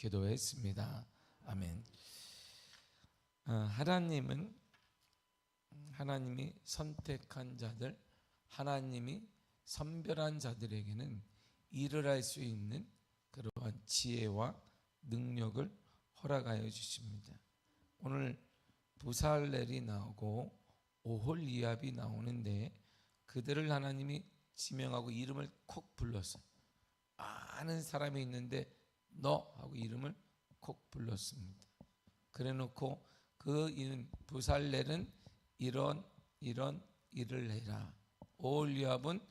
기도했습니다. 아멘. 하나님이 선택한 자들, 하나님이 선별한 자들에게는 일을 할 수 있는 그러한 지혜와 능력을 허락하여 주십니다. 오늘 부살렐이 나오고 오홀리압이 나오는데 그들을 하나님이 지명하고 이름을 콕 불렀어요. 아는 사람이 있는데 너 하고 이름을 콕 불렀습니다. 그래놓고 그 이름 부살렐은 이런 일을 해라. 오홀리압은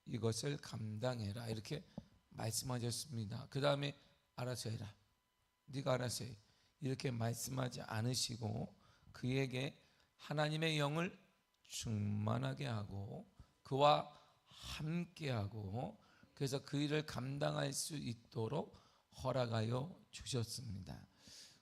이것을 감당해라. 이렇게 말씀하셨습니다. 그 다음에 알아서 해라. 네가 알아서 해. 이렇게 말씀하지 않으시고 그에게 하나님의 영을 충만하게 하고 그와 함께하고 그래서 그 일을 감당할 수 있도록 허락하여 주셨습니다.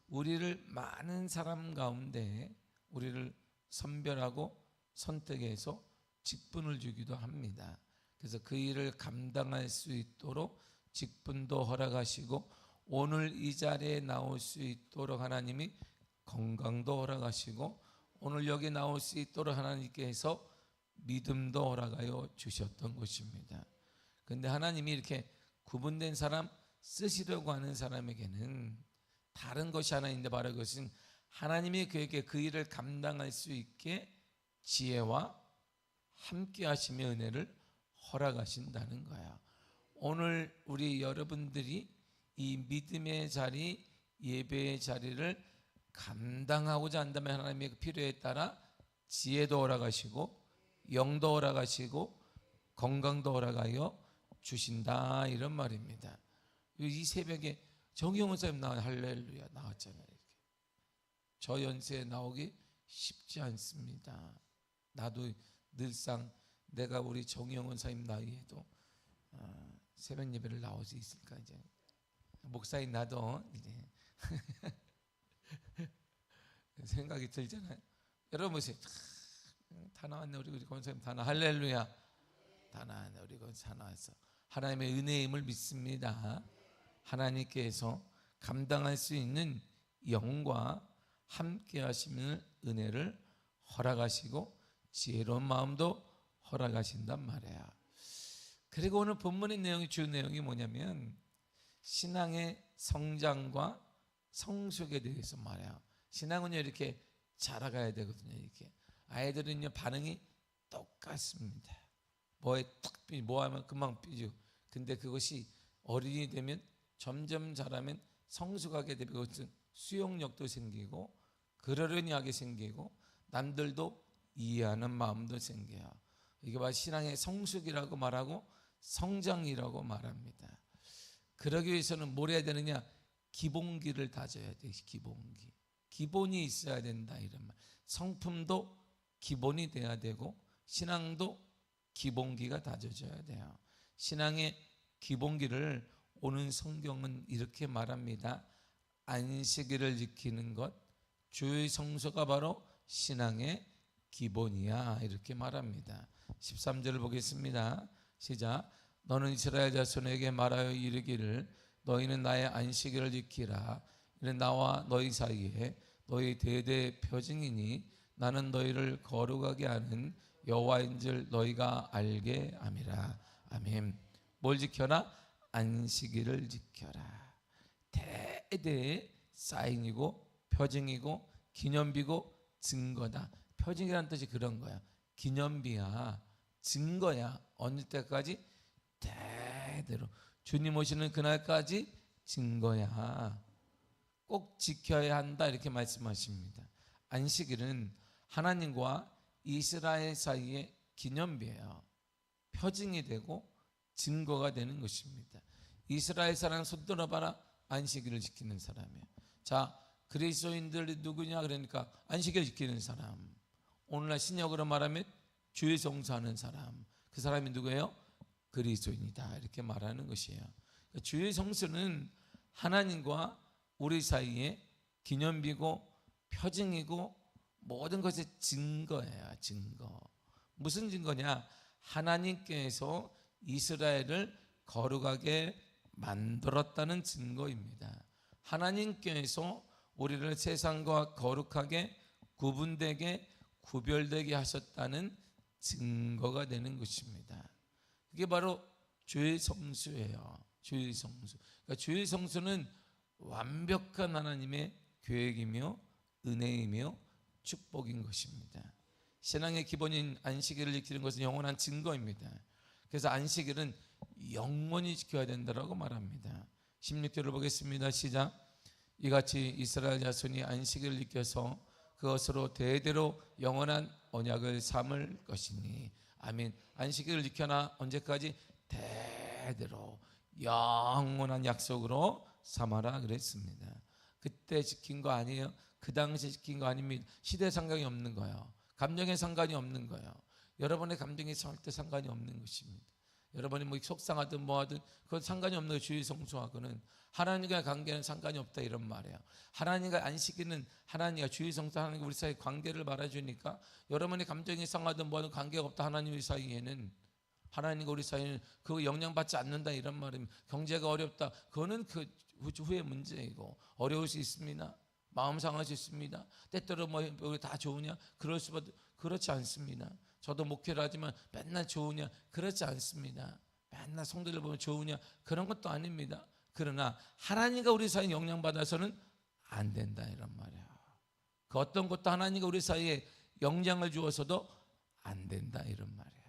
우리를 많은 사람 가운데 우리를 선별하고 선택해서 직분을 주기도 합니다. 그래서 그 일을 감당할 수 있도록 직분도 허락하시고 오늘 이 자리에 나올 수 있도록 하나님이 건강도 허락하시고 오늘 여기 나올 수 있도록 하나님께서 믿음도 허락하여 주셨던 것입니다. 그런데 하나님이 이렇게 구분된 사람 쓰시려고 하는 사람에게는 다른 것이 하나 있는데 바로 그것은 하나님이 그에게 그 일을 감당할 수 있게 지혜와 함께 하심의 은혜를 허락하신다는 거야. 오늘 우리 여러분들이 이 믿음의 자리, 예배의 자리를 감당하고자 한다면 하나님의 필요에 따라 지혜도 허락하시고 영도 허락하시고 건강도 허락하여 주신다 이런 말입니다. 이 새벽에 정영훈 선생님 할렐루야 나왔잖아요. 이렇게. 저 연세에 나오기 쉽지 않습니다. 나도 늘상 내가 우리 정영훈 선생님 나이에도 새벽 예배를 나올 수 있을까 이제 목사인 나도 이제 생각이 들잖아요. 여러분 보세요. 다 나왔네 우리 권사님 다 나 할렐루야 다 나왔네 우리 권사 다 나왔어. 하나님의 은혜임을 믿습니다. 하나님께서 감당할 수 있는 영과 함께 하시는 은혜를 허락하시고 지혜로운 마음도 허락하신단 말이야. 그리고 오늘 본문의 내용이 주 내용이 뭐냐면 신앙의 성장과 성숙에 대해서 말이야. 신앙은요 이렇게 자라가야 되거든요. 이렇게 아이들은요 반응이 똑같습니다. 뭐에 탁 삐, 뭐 하면 금방 삐지고. 근데 그것이 어린이 되면 점점 자라면 성숙하게 되고 그것은 수용력도 생기고 그러려니 하게 생기고 남들도 이해하는 마음도 생겨요. 이게 바로 신앙의 성숙이라고 말하고 성장이라고 말합니다. 그러기 위해서는 뭘 해야 되느냐? 기본기를 다져야 돼. 기본기. 기본이 있어야 된다 이런 말. 성품도 기본이 돼야 되고 신앙도 기본기가 다져져야 돼요. 신앙의 기본기를 오늘 성경은 이렇게 말합니다. 안식일을 지키는 것, 주의 성소가 바로 신앙의 기본이야 이렇게 말합니다. 13절을 보겠습니다. 시작. 너는 이스라엘 자손에게 말하여 이르기를 너희는 나의 안식일을 지키라. 이는 나와 너희 사이에 너희 대대 표징이니 나는 너희를 거룩하게 하는 여호와인 줄 너희가 알게 함이라. 아멘. 뭘 지켜라? 안식일을 지켜라. 대대의 사인이고 표징이고 기념비고 증거다. 표징이라는 뜻이 그런 거야. 기념비야. 증거야. 어느 때까지? 대대로. 주님 오시는 그날까지 증거야. 꼭 지켜야 한다 이렇게 말씀하십니다. 안식일은 하나님과 이스라엘 사이의 기념비예요. 표징이 되고 증거가 되는 것입니다. 이스라엘 사람 손 들어봐라. 안식일을 지키는 사람이에요. 자, 그리스도인들이 누구냐 그러니까 안식일 지키는 사람. 오늘날 신약으로 말하면 주의 성수하는 사람. 그 사람이 누구예요? 그리스도인이다 이렇게 말하는 것이에요. 주의 성수는 하나님과 우리 사이에 기념비고 표징이고 모든 것의 증거예요. 증거. 무슨 증거냐? 하나님께서 이스라엘을 거룩하게 만들었다는 증거입니다. 하나님께서 우리를 세상과 거룩하게 구분되게 구별되게 하셨다는 증거가 되는 것입니다. 그게 바로 주의 성수예요. 주의 성수. 그러니까 주의 성수는 완벽한 하나님의 계획이며 은혜이며 축복인 것입니다. 신앙의 기본인 안식일을 지키는 것은 영원한 증거입니다. 그래서 안식일은 영원히 지켜야 된다고 말합니다. 16절을 보겠습니다. 시작. 이같이 이스라엘 자손이 안식일을 지켜서 그것으로 대대로 영원한 언약을 삼을 것이니. 아멘. 안식일을 지켜나 언제까지? 대대로 영원한 약속으로 삼아라 그랬습니다. 그때 지킨 거 아니에요. 그 당시 지킨 거 아닙니다. 시대 상관이 없는 거예요. 감정에 상관이 없는 거예요. 여러분의 감정이 절대 상관이 없는 것입니다. 여러분이 뭐 속상하든 뭐하든 그건 상관이 없는 거예요. 주의 성수하고는 하나님과의 관계는 상관이 없다 이런 말이에요. 하나님과 안식일은 하나님과 주의 성수 하나님과 우리 사이의 관계를 말해주니까 여러분의 감정이 상하든 뭐하든 관계가 없다. 하나님 우리 사이에는 하나님과 우리 사이는 그 영향받지 않는다 이런 말입니다. 경제가 어렵다. 그거는 그 후의 문제이고 어려울 수 있습니다. 마음 상할 수 있습니다. 때때로 뭐 우리 다 좋으냐? 그렇지 않습니다. 저도 목회를 하지만 맨날 좋으냐? 그렇지 않습니다. 맨날 성도들 보면 좋으냐? 그런 것도 아닙니다. 그러나 하나님과 우리 사이에 영향받아서는 안 된다 이런 말이에요. 그 어떤 것도 하나님과 우리 사이에 영향을 주어서도 안 된다 이런 말이에요.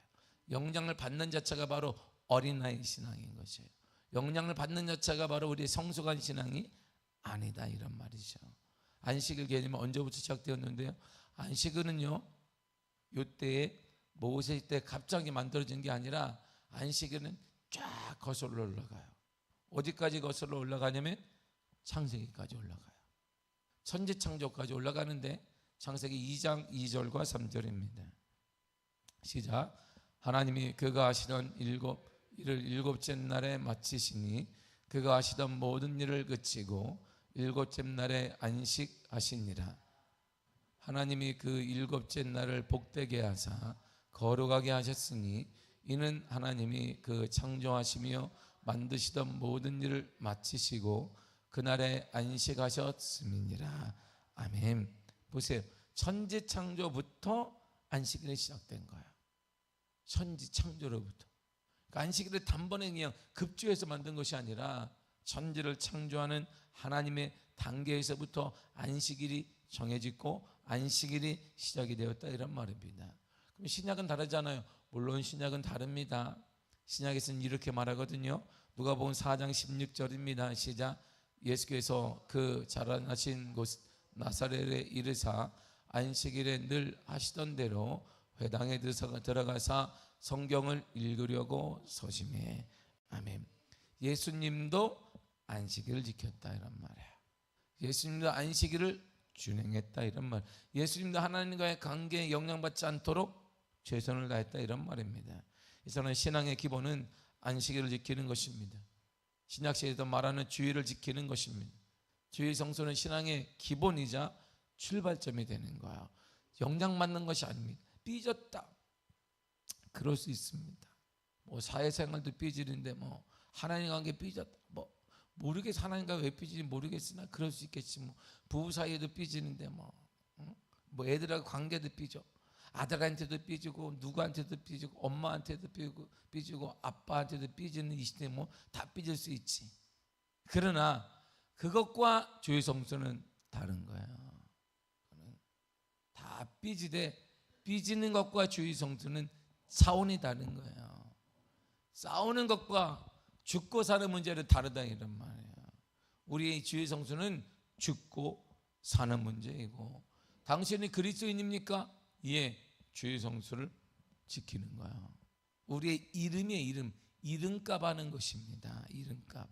영향을 받는 자체가 바로 어린아이 신앙인 것이에요. 영향을 받는 자체가 바로 우리의 성숙한 신앙이 아니다 이런 말이죠. 안식일 개념은 언제부터 시작되었는데요? 안식일은요 이때에 모세 때 갑자기 만들어진 게 아니라 안식일은 쫙 거슬러 올라가요. 어디까지 거슬러 올라가냐면 창세기까지 올라가요. 천지창조까지 올라가는데 창세기 2장 2절과 3절입니다. 시작. 하나님이 그가 하시던 일을 일곱째 날에 마치시니 그가 하시던 모든 일을 그치고 일곱째 날에 안식하시니라. 하나님이 그 일곱째 날을 복되게 하사 거룩하게 하셨으니 이는 하나님이 그 창조하시며 만드시던 모든 일을 마치시고 그날에 안식하셨음이니라. 아멘. 보세요. 천지 창조부터 안식일이 시작된 거예요. 천지 창조로부터. 그러니까 안식일을 단번에 그냥 급조해서 만든 것이 아니라 천지를 창조하는 하나님의 단계에서부터 안식일이 정해지고 안식일이 시작이 되었다 이런 말입니다. 그럼 신약은 다르잖아요. 물론 신약은 다릅니다. 신약에서는 이렇게 말하거든요. 누가복음 4장 16절입니다. 시작. 예수께서 그 자라나신 곳 나사렛에 이르사 안식일에 늘 하시던 대로 회당에 들어가사 성경을 읽으려고 서심해. 아멘. 예수님도 안식일을 지켰다 이런 말이에요. 예수님도 안식일을 준행했다 이런 말. 예수님도 하나님과의 관계에 영향받지 않도록 최선을 다했다 이런 말입니다. 이서는 신앙의 기본은 안식일을 지키는 것입니다. 신약시대에도 말하는 주의를 지키는 것입니다. 주의 성수는 신앙의 기본이자 출발점이 되는 거예요. 영향받는 것이 아닙니다. 삐졌다. 그럴 수 있습니다. 뭐 사회생활도 삐지는데 뭐 하나님 관계 삐졌다. 뭐 모르겠어. 하나님과 왜 삐지는지 모르겠으나 그럴 수 있겠지. 뭐 부부 사이에도 삐지는데 뭐 애들하고 관계도 삐져. 아들한테도 삐지고 누구한테도 삐지고 엄마한테도 삐지고 아빠한테도 삐지는 이 시대에 뭐 다 삐질 수 있지. 그러나 그것과 주의 성수는 다른 거예요. 다 삐지되 삐지는 것과 주의 성수는 차원이 다른 거예요. 싸우는 것과 죽고 사는 문제는 다르다 이런 말이에요. 우리의 주의 성수는 죽고 사는 문제이고 당신이 그리스도인입니까? 예, 주의 성수를 지키는 거예요. 우리의 이름이에요. 이름값 하는 것입니다. 이름값.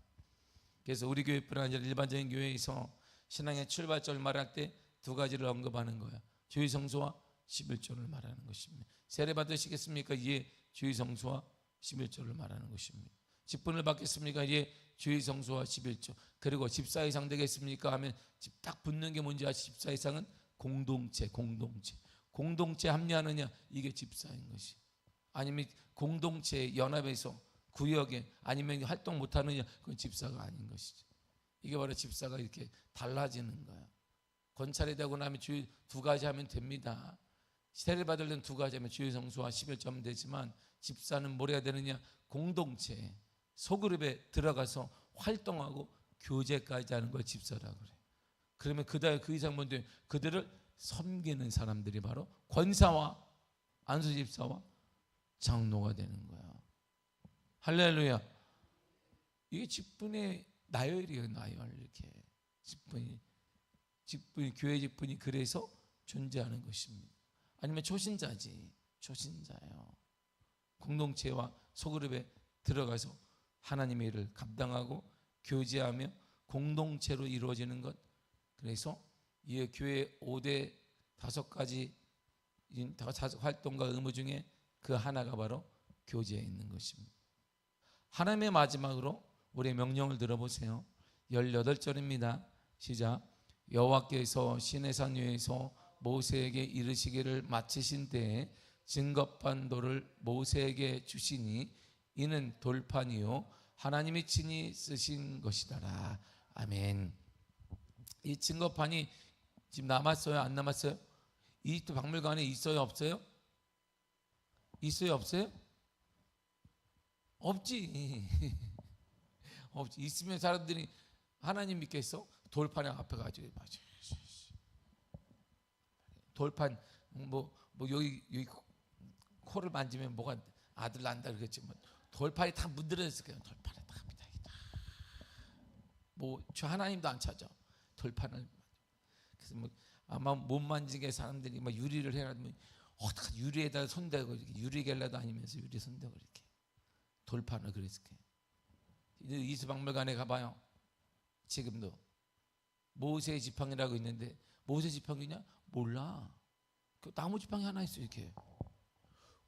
그래서 우리 교회뿐 아니라 일반적인 교회에서 신앙의 출발점을 말할 때 두 가지를 언급하는 거예요. 주의 성수와 11조를 말하는 것입니다. 세례 받으시겠습니까? 예, 주의 성수와 11조를 말하는 것입니다. 직분을 받겠습니까? 예, 주의 성수와 11조. 그리고 집사 이상 되겠습니까? 하면 딱 붙는 게 뭔지 아시죠? 집사 이상은 공동체. 공동체 합류하느냐? 이게 집사인 것이. 아니면 공동체 연합에서 구역에 아니면 활동 못하느냐? 그건 집사가 아닌 것이죠. 이게 바로 집사가 이렇게 달라지는 거예요. 권찰이 되고 나면 주의 두 가지 하면 됩니다. 세례 받을 때는 두 가지 하면 주의 성수와 11점 되지만 집사는 뭘 해야 되느냐? 공동체, 소그룹에 들어가서 활동하고 교제까지 하는 걸 집사라고 그래요. 그러면 그 이상 뭔데? 그들을 섬기는 사람들이 바로 권사와 안수 집사와 장로가 되는 거야. 할렐루야. 이게 직분의 나열이에요. 나열. 이렇게 직분이 교회 직분이 그래서 존재하는 것입니다. 아니면 초신자지. 초신자예요. 공동체와 소그룹에 들어가서 하나님의 일을 감당하고 교제하며 공동체로 이루어지는 것. 그래서 이 교회 5대 5가지 활동과 의무 중에 그 하나가 바로 교제에 있는 것입니다. 하나님의 마지막으로 우리의 명령을 들어보세요. 18절입니다. 시작. 여호와께서 시내산 위에서 모세에게 이르시기를 마치신 때에 증거판 돌을 모세에게 주시니 이는 돌판이요 하나님이 친히 쓰신 것이더라. 아멘. 이 증거판이 지금 남았어요? 안 남았어요? 이집트 박물관에 있어요? 없어요? 있어요? 없어요? 없지. 없지. 있으면 사람들이 하나님 믿겠어? 돌판 앞에 가지고 맞아. 돌판 뭐 여기 코를 만지면 뭐가 아들 난다 그랬지 뭐 돌판이 다 문드러졌을 거예요. 돌판에 다 뭐 저 하나님도 안 찾아. 돌판을. 그래서 뭐 아마 못 만지게 사람들이 막 유리를 해놨으면 어떻게 유리에다 손대고 이렇게 유리겔라도 아니면서 유리 손대고 이렇게 돌판을 그랬을 거예요. 이수박물관에 가봐요. 지금도 모세 지팡이라고 있는데 모세 지팡이냐? 몰라. 그 나무 지팡이 하나 있어 이렇게.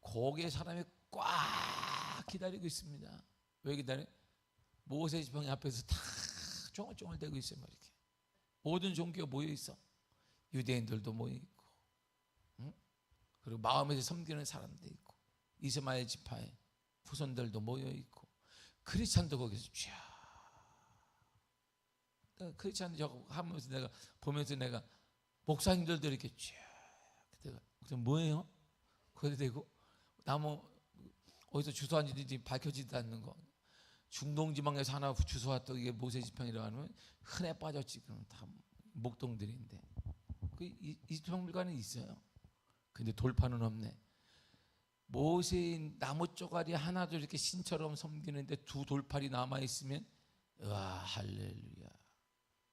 거기에 사람이 꽉 기다리고 있습니다. 왜 기다려? 모세 지팡이 앞에서 다 쫑알쫑알대고 있어요. 막 이렇게. 모든 종교가 모여 있어. 유대인들도 모여 있고, 응? 그리고 마음에서 섬기는 사람도 있고, 이스마엘 지파의 후손들도 모여 있고, 크리스찬도 거기서 쫙. 크리스찬 저거 하면서 내가 보면서 내가 목사님들도 이렇게 쫙. 그래서 뭐예요? 거기 되고 나무 어디서 주소한지 밝혀지지도 않는 거. 중동지방에서 하나 주소왔던 이게 모세 지팡이라고 하면 흔해 빠졌지. 그럼 다 목동들인데 이 박물관에 있어요. 근데 돌판은 없네. 모세인 나무 쪼가리 하나도 이렇게 신처럼 섬기는데 두 돌판이 남아 있으면 와 할렐루야.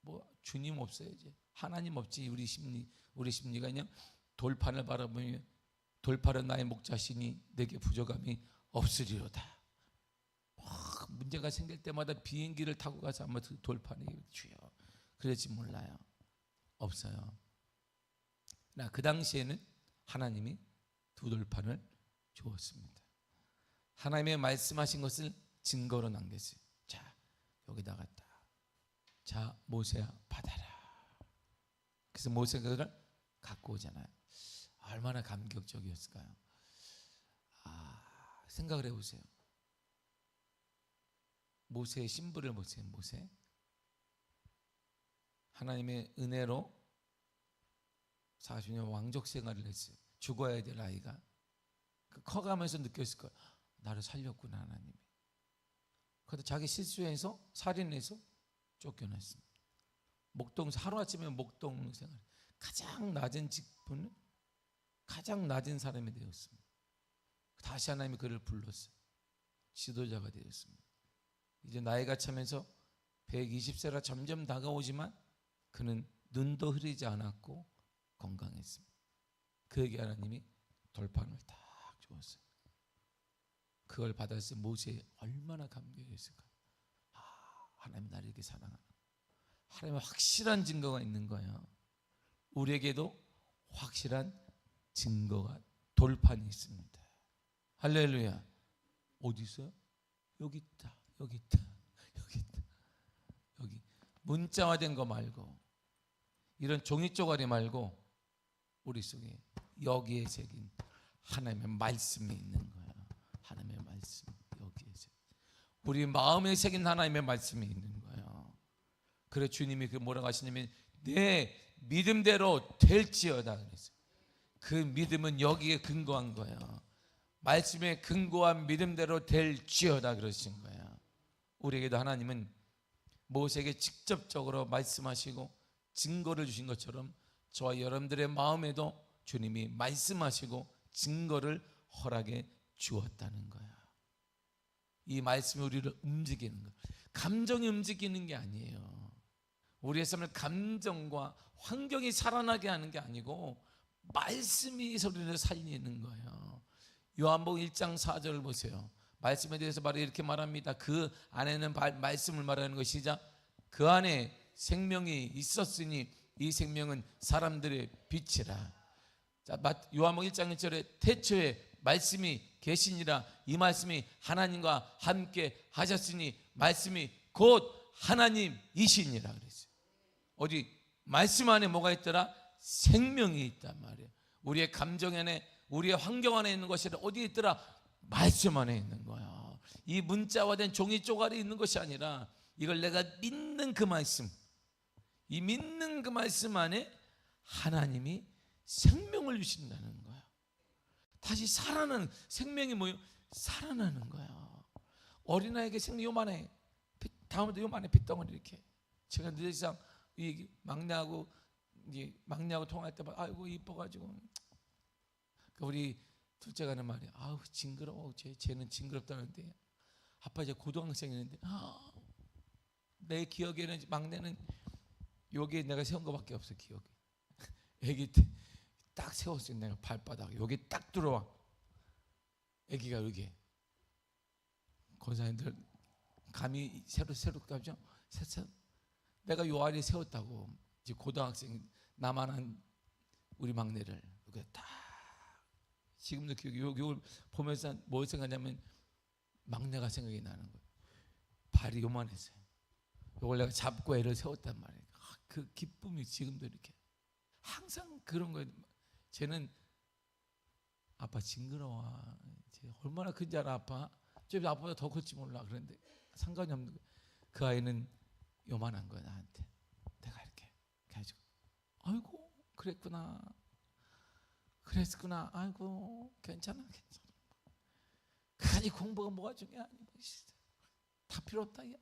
뭐 주님 없어요 이제. 하나님 없지. 우리 심리가 그냥 돌판을 바라보며 돌판은 나의 목자시니 내게 부족함이 없으리로다. 문제가 생길 때마다 비행기를 타고 가서 아마 돌판에 주여. 그럴지 몰라요. 없어요. 나 그 당시에는 하나님이 두 돌판을 주었습니다. 하나님의 말씀하신 것을 증거로 남겼어요. 자, 여기다가 딱. 자, 모세야 받아라. 그래서 모세가 그걸 갖고 오잖아요. 얼마나 감격적이었을까요? 생각을 해보세요. 모세의 신부를 보세요. 모세. 하나님의 은혜로 40년 왕족 생활을 했어요. 죽어야 될 아이가 커가면서 느꼈을 거예요. 나를 살렸구나 하나님이. 그런데 자기 실수해서 살인해서 쫓겨났습니다. 하루아침에 목동 생활. 가장 낮은 직분은 가장 낮은 사람이 되었습니다. 다시 하나님이 그를 불렀어요. 지도자가 되었습니다. 이제 나이가 차면서 120세라 점점 다가오지만 그는 눈도 흐리지 않았고 건강했습니다. 그에게 하나님이 돌판을 딱 주었어요. 그걸 받았을 모세에 얼마나 감격했을까. 하나님 나를 이렇게 사랑하는, 하나님의 확실한 증거가 있는 거예요. 우리에게도 확실한 증거가, 돌판이 있습니다. 할렐루야. 어디 있어요? 여기 있다. 여기 있다. 여기 있다. 여기 문자화된 거 말고, 이런 종이 쪼가리 말고 우리 속에 여기에 새긴 하나님의 말씀이 있는 거야. 하나님의 말씀 여기에 새긴, 우리 마음에 새긴 하나님의 말씀이 있는 거야. 그래 주님이 그 뭐라고 하시냐면 내 믿음대로 될지어다 그랬어요. 그 믿음은 여기에 근거한 거예요. 말씀에 근거한 믿음대로 될지어다 그러신 거예요. 우리에게도 하나님은 모세에게 직접적으로 말씀하시고 증거를 주신 것처럼 저와 여러분들의 마음에도 주님이 말씀하시고 증거를 허락해 주었다는 거야. 이 말씀이 우리를 움직이는 거야. 감정이 움직이는 게 아니에요. 우리의 삶을 감정과 환경이 살아나게 하는 게 아니고 말씀이 소리를 살리는 거예요. 요한복음 1장 4절을 보세요. 말씀에 대해서 바로 이렇게 말합니다. 그 안에는 말씀을 말하는 것이자 그 안에 생명이 있었으니 이 생명은 사람들의 빛이라. 자, 요한복음 1장 1절에 태초에 말씀이 계시니라. 이 말씀이 하나님과 함께 하셨으니 말씀이 곧 하나님이시니라 그랬어요. 어디 말씀 안에 뭐가 있더라? 생명이 있단 말이에요. 우리의 감정 안에, 우리의 환경 안에 있는 것이 어디에 있더라? 말씀 안에 있는 거야. 이 문자화된 종이 쪼가리 있는 것이 아니라 이걸 내가 믿는 그 말씀, 이 믿는 그 말씀 안에 하나님이 생명을 주신다는 거야. 다시 살아나는 생명이 뭐예요? 살아나는 거야. 어린아이에게 생명 요만해. 다음에도 요만해 핏덩어리 이렇게. 제가 늘 이상 이 막내하고 통화할 때 아이고 이뻐가지고 우리 둘째가 하는 말이야. 아우 징그러워. 쟤는 징그럽다는데 아빠 이제 고등학생이었는데 내 기억에는 막내는 여기에 내가 세운 거밖에 없어. 기억에 애기 때 딱 세웠어요. 내가 발바닥 여기 딱 들어와. 애기가 여기 권사님들 감이 새로 가죠. 내가 요 아래 세웠다고. 이제 고등학생 나만한 우리 막내를 여기 딱. 지금도 기억이 요걸 보면서 뭘 생각하냐면 막내가 생각이 나는 거예요. 발이 요만했어요. 요걸 내가 잡고 애를 세웠단 말이에요. 그 기쁨이 지금도 이렇게 항상 그런 거예요. 쟤는 아빠 징그러워. 쟤 얼마나 큰지 알아 아빠? 좀 아빠보다 더 클지 몰라. 그런데 상관이 없는 거예요. 그 아이는 요만한 거야 나한테. 내가 이렇게 해가지고 아이고 그랬구나. 아이고 괜찮아. 괜히 공부가 뭐가 중요해. 다 필요 없다. 야.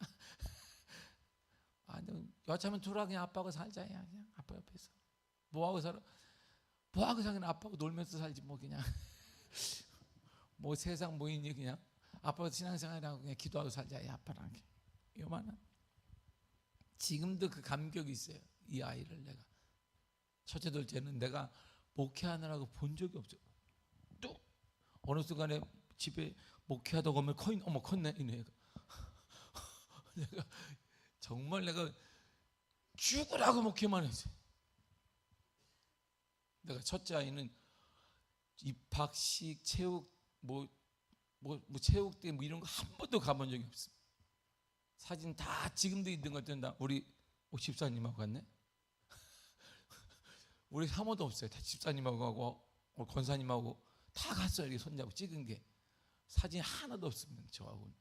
여차하면 둘아 그냥 아빠하고 살자. 그냥 아빠 옆에서 뭐하고 살아? 뭐하고 살긴 아빠하고 놀면서 살지 뭐 그냥 뭐 세상 뭐 있니 그냥 아빠하고 신앙생활하고 그냥 기도하고 살자. 야, 아빠랑 요만한. 지금도 그 감격이 있어요. 이 아이를 내가 첫째 둘째는 내가 목회하느라고 본 적이 없어. 또 어느 순간에 집에 목회하다 보면 컸네 이 애가. 내가 정말 내가 죽으라고 목회만 했어요. 내가 첫째 아이는 입학식, 체육, 체육대 뭐 이런 거 한 번도 가본 적이 없어. 사진 다 지금도 있는 것 같은데 우리 집사님하고 갔네. 우리 사모도 없어요. 다 집사님하고 하고 권사님하고 다 갔어요. 이렇게 손잡고 찍은 게 사진 하나도 없습니다. 저하고는.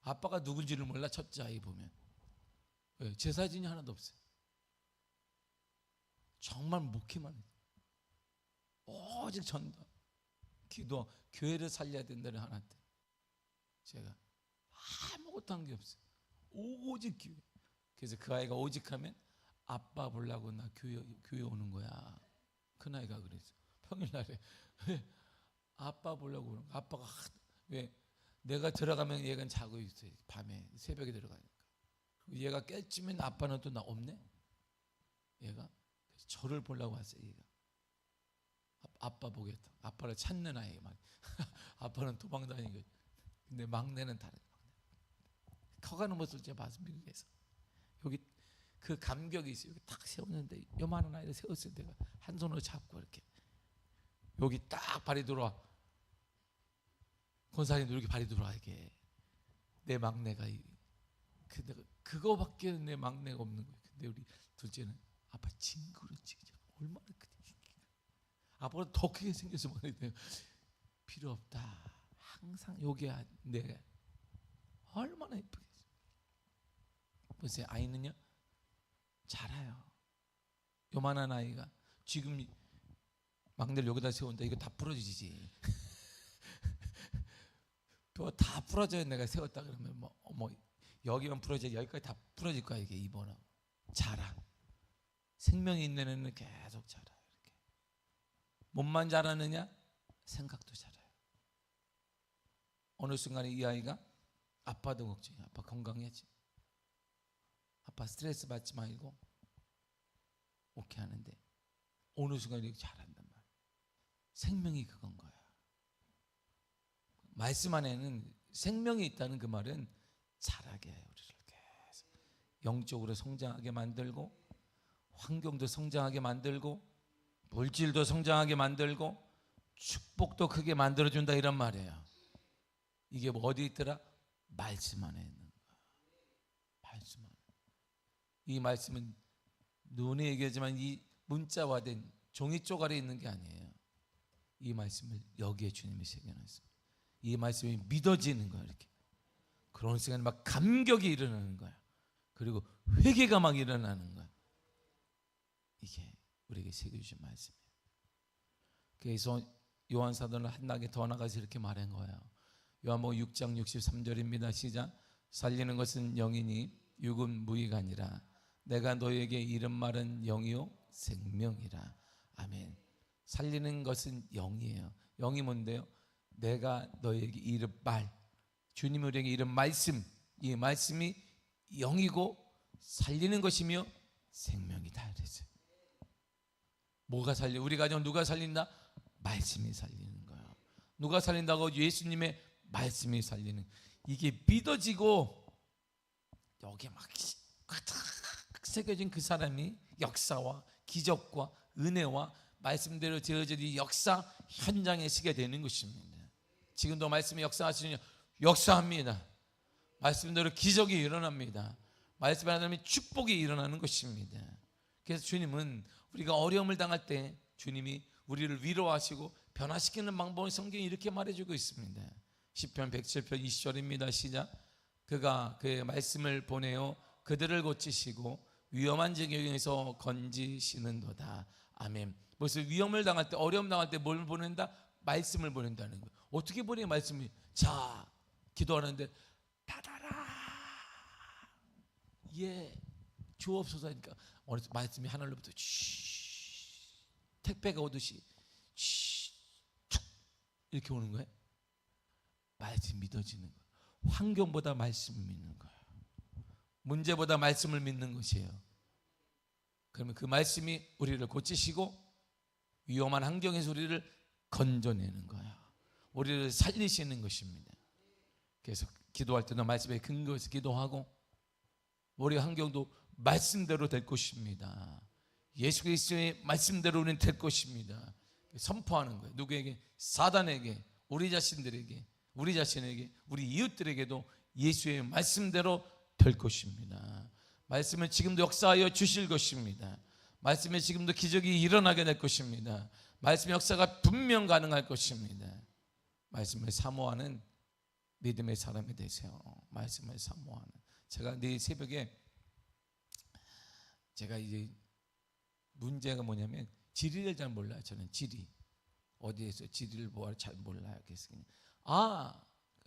아빠가 누군지를 몰라. 첫째 아이 보면 제 사진이 하나도 없어요. 정말 목회만 해요. 오직 전도, 기도, 교회를 살려야 된다는 하나 때 제가 아무것도 한 게 없어요. 오직 교회. 그래서 그 아이가 오직하면 아빠 보려고 나 교회 오는 거야. 그 나이가 그랬어. 평일날에 왜 아빠 보려고 오는 거야. 아빠가 왜 내가 들어가면 얘가 자고 있어요. 밤에 새벽에 들어가니까. 얘가 깨치면 아빠는 또 나 없네. 얘가 그래서 저를 보려고 왔어요. 얘가 아빠 보겠다. 아빠를 찾는 아이 막. 아빠는 도망다니고. 근데 막내는 다른. 커가는 모습을 제가 봤어요. 미국에서. 여기 그 감격이 있어요. 여기 딱 세웠는데 요만한 아이를 세웠어요. 내가 한 손으로 잡고 이렇게 여기 딱 발이 들어와. 권사님도 이렇게 발이 들어와. 이게 내 막내가 근데 그거밖에 내 막내가 없는 거예요. 근데 우리 둘째는 아빠 징그러지 얼마나 크게 아빠가 더 크게 생겨서 말해요. 필요 없다. 항상 여기 내 얼마나 예쁘게. 보세요. 아이는요 자라요. 요만한 아이가 지금 막내를 여기다 세운다. 이거 다 부러지지. 또 다 부러져요. 내가 세웠다 그러면 뭐 여기만 부러져, 여기까지 다 부러질 거야. 이게 입원하고. 자라. 생명이 있는 애는 계속 자라요. 이렇게. 몸만 자라느냐? 생각도 자라요. 어느 순간에 이 아이가 아빠도 걱정해. 아빠 건강해야지. 아빠 스트레스 받지 말고 오케이 하는데 어느 순간에 이렇게 자란단 말이야. 생명이 그건 거야. 말씀 안에는 생명이 있다는 그 말은 자라게 해요. 우리를 계속 영적으로 성장하게 만들고, 환경도 성장하게 만들고, 물질도 성장하게 만들고, 축복도 크게 만들어준다, 이런 말이에요. 이게 뭐 어디 있더라? 말씀 안에 있는 거야. 말씀 안에. 이 말씀은 눈에 얘기하지만 이 문자화된 종이 쪼가리에 있는 게 아니에요. 이 말씀을 여기에 주님이 새겨놨습니다. 이 말씀이 믿어지는 거야. 이렇게 그런 순간에 막 감격이 일어나는 거야. 그리고 회개가 막 일어나는 거야. 이게 우리에게 새겨주신 말씀이에요. 그래서 요한 사도는 한 단계 더 나가서 이렇게 말한 거예요. 요한복음 6장 63절입니다. 시작. 살리는 것은 영이니 육은 무의가 아니라 내가 너에게 이른 말은 영이요 생명이라. 아멘. 살리는 것은 영이에요. 영이 뭔데요? 내가 너에게 이른 말, 주님이 우리에게 이른 말씀, 이 말씀이 영이고 살리는 것이며 생명이다 그랬어요. 뭐가 살려? 우리 가정 누가 살린다? 말씀이 살리는 거예요. 누가 살린다고? 예수님의 말씀이 살리는. 이게 믿어지고 여기에 막 새겨진 그 사람이 역사와 기적과 은혜와 말씀대로 되어진 이 역사 현장에 서게 되는 것입니다. 지금도 말씀이 역사하시느냐? 역사합니다. 말씀대로 기적이 일어납니다. 말씀에 하나님의 축복이 일어나는 것입니다. 그래서 주님은 우리가 어려움을 당할 때 주님이 우리를 위로하시고 변화시키는 방법을 성경이 이렇게 말해주고 있습니다. 시편 107편 20절입니다. 시작. 그가 그의 말씀을 보내어 그들을 고치시고 위험한 지경에서 건지시는도다. 아멘. 무슨 위험을 당할 때, 어려움 당할 때 뭘 보낸다? 말씀을 보낸다는 거예요. 어떻게 보내? 말씀이. 자, 기도하는데 받아라. 예, 주옵소서 하니까 말씀이 하늘로부터 택배가 오듯이 툭 이렇게 오는 거예요. 말씀 믿어지는 거예요. 환경보다 말씀을 믿는 거예요. 문제보다 말씀을 믿는 것이에요. 그러면 그 말씀이 우리를 고치시고 위험한 환경에서 우리를 건져내는 거예요. 우리를 살리시는 것입니다. 그래서 기도할 때도 말씀에 근거해서 기도하고, 우리 환경도 말씀대로 될 것입니다. 예수 그리스도의 말씀대로 우리는 될 것입니다. 선포하는 거예요. 누구에게? 사단에게, 우리 자신들에게, 우리 자신에게, 우리 이웃들에게도 예수의 말씀대로 될 것입니다. 말씀은 지금도 역사하여 주실 것입니다. 말씀에 지금도 기적이 일어나게 될 것입니다. 말씀의 역사가 분명 가능할 것입니다. 말씀을 사모하는 믿음의 사람이 되세요. 말씀을 사모하는. 제가 내일 새벽에 제가 이제 문제가 뭐냐면 지리를 잘 몰라요. 저는 지리 어디에서 지리를 뭐하러 잘 몰라요. 그래서 그냥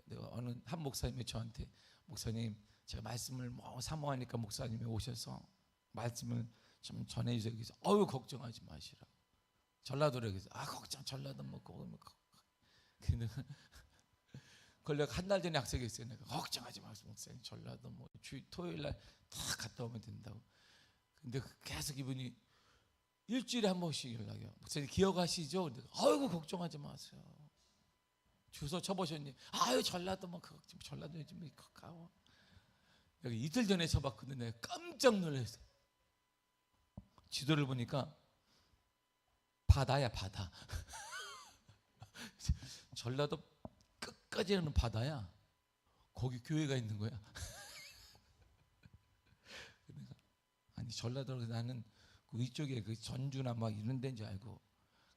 내가 어느 한 목사님이 저한테, 목사님 제가 말씀을 뭐 사모하니까 목사님이 오셔서 말씀을 좀 전해주세요. 그래서 걱정하지 마시라고. 전라도래. 그래서 걱정, 전라도 뭐 근데 그걸 한 달 전에 약속했어요. 내가 걱정하지 마세요 목사님, 전라도 뭐 토요일 날 다 갔다 오면 된다고. 근데 계속 이분이 일주일에 한 번씩 연락해요. 목사님 기억하시죠? 근데 걱정하지 마세요. 주소 쳐보셨니? 전라도 뭐 전라도 요즘 가까워. 여기 이틀 전에 쳐봤거든요. 내가 깜짝 놀랐어요. 지도를 보니까 바다야, 바다. 전라도 끝까지는 바다야. 거기 교회가 있는 거야. 아니 전라도로 나는 그 이쪽에 그 전주나 막 이런 데인 줄 알고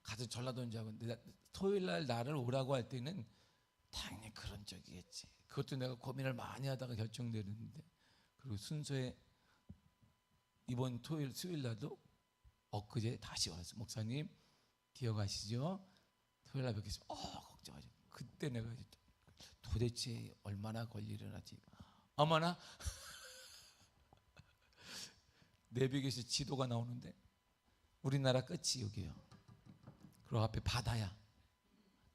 가서 전라도인 줄 알고, 근데 토요일 날 나를 오라고 할 때는 당연히 그런 적이겠지. 그것도 내가 고민을 많이 하다가 결정되는데, 그리고 순서에 이번 토요일 수요일 날도 엊그제 다시 와서 목사님 기억하시죠? 토요일 날 뵙겠습니다. 걱정하지. 그때 내가 도대체 얼마나 걸리려나지. 어머나 내비게시 지도가 나오는데 우리나라 끝이 여기요. 그리고 앞에 바다야.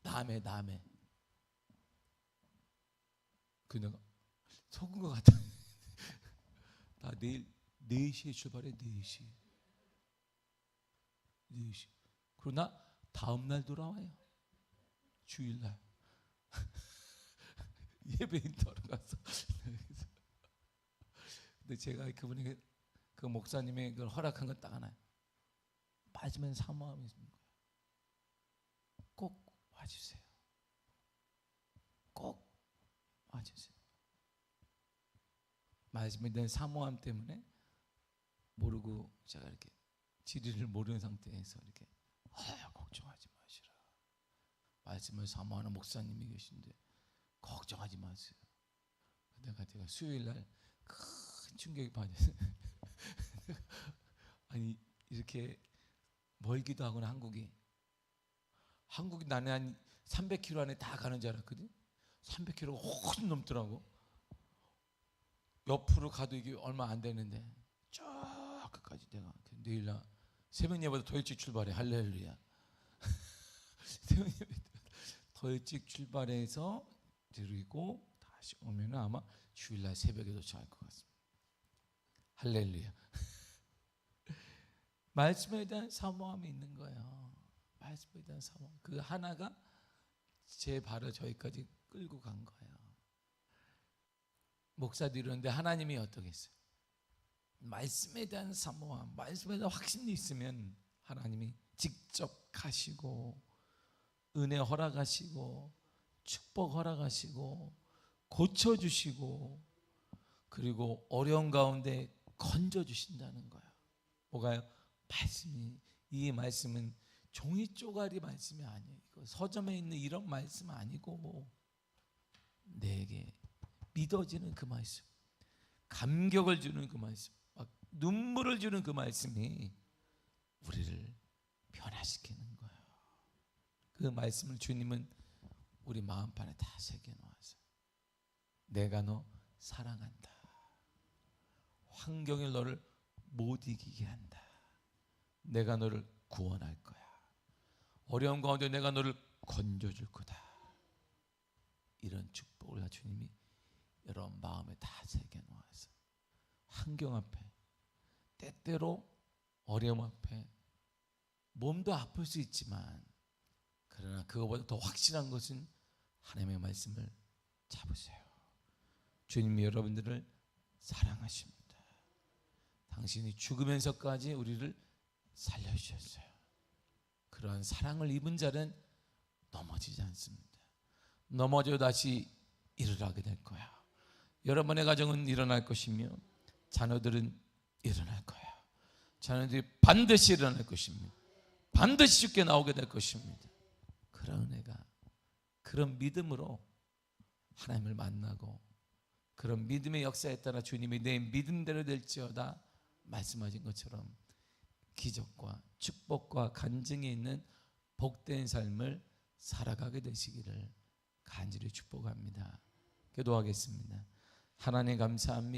남해. 그 내가 속은 것 같아. 나 내일 4시에 출발해. 4시. 그리고 나 다음날 돌아와요. 주일날. 예배인 돌아가서. 근데 제가 그분이 그 목사님의 그걸 허락한 건 딱 하나요. 빠지면 사모함이 있는 거예요. 꼭 와주세요. 꼭 와주세요. 말씀에 대한 사모함 때문에 모르고 제가 이렇게 지리를 모르는 상태에서 이렇게 걱정하지 마시라. 말씀을 사모하는 목사님이 계신데 걱정하지 마세요. 제가 수요일 날 큰 충격이 받았어요. 아니 이렇게 멀기도 하거나 한국이 나는 한 300km 안에 다 가는 줄 알았거든. 300km가 훨씬 넘더라고. 옆으로 가도 이게 얼마 안 되는데 쫙 끝까지 내가 내일 나 새벽 예배보다 더 일찍 출발해. 할렐루야. 새벽 예배 더 일찍 출발해서 드리고 다시 오면 아마 주일날 새벽에 도착할 것 같습니다. 할렐루야. 말씀에 대한 사모함이 있는 거예요. 말씀에 대한 사모함. 그 하나가 제 발을 저기까지 끌고 간 거예요. 목사도 이러는데 하나님이 어떠겠어요? 말씀에 대한 사모함, 말씀에 대한 확신이 있으면 하나님이 직접 가시고 은혜 허락하시고 축복 허락하시고 고쳐주시고 그리고 어려운 가운데 건져주신다는 거예요. 뭐가요? 말씀이. 이 말씀은 종이 쪼가리 말씀이 아니에요. 이거 서점에 있는 이런 말씀 아니고 내게 믿어지는 그 말씀, 감격을 주는 그 말씀, 막 눈물을 주는 그 말씀이 우리를 변화시키는 거예요. 그 말씀을 주님은 우리 마음판에 다 새겨놓아서 내가 너 사랑한다. 환경이 너를 못 이기게 한다. 내가 너를 구원할 거야. 어려운 가운데 내가 너를 건져줄 거다. 이런 축복을 주님이 여러분 마음에 다 새겨놓아서 환경 앞에 때때로 어려움 앞에 몸도 아플 수 있지만 그러나 그거보다 더 확실한 것은 하나님의 말씀을 잡으세요. 주님이 여러분들을 사랑하십니다. 당신이 죽으면서까지 우리를 살려주셨어요. 그러한 사랑을 입은 자는 넘어지지 않습니다. 넘어져 다시 일어나게 될 거야. 여러분의 가정은 일어날 것이며 자녀들은 일어날 거야. 자녀들이 반드시 일어날 것입니다. 반드시 죽게 나오게 될 것입니다. 그런 은혜가, 그런 믿음으로 하나님을 만나고 그런 믿음의 역사에 따라 주님이 내 믿음대로 될지어다 말씀하신 것처럼 기적과 축복과 간증이 있는 복된 삶을 살아가게 되시기를 간절히 축복합니다. 기도하겠습니다. 하나님 감사합니다.